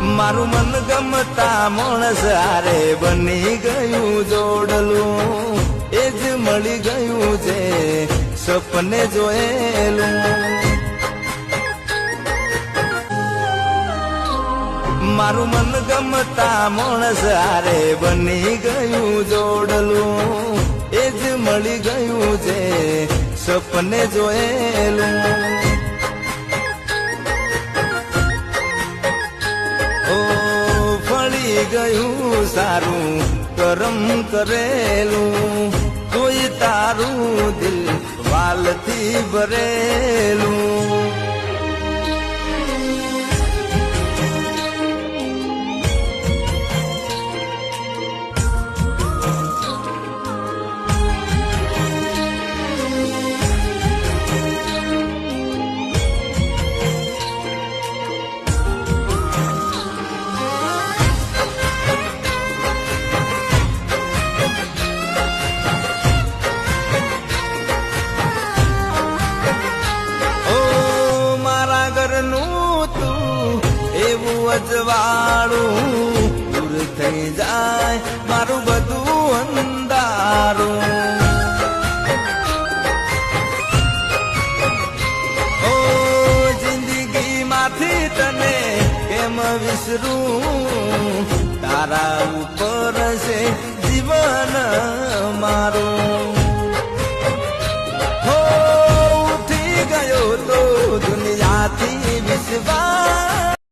મારું મન ગમતા માણસ હારે બની ગયું જોડલું, એ જ મળી ગયું છે સપને જોયેલું. મારું મન ગમતા માણસ હારે બની ગયું જોડલું, એ જ મળી ગયું છે સપને જોયેલું. ગયું સારું કરમ કરેલું, કોઈ તારું દિલ વાલથી ભરેલું. અજવાળું દૂર થઈ જાય મારું બધું અંધારું. ઓ જિંદગીમાંથી તને કેમ વિસરું, તારા ઉપર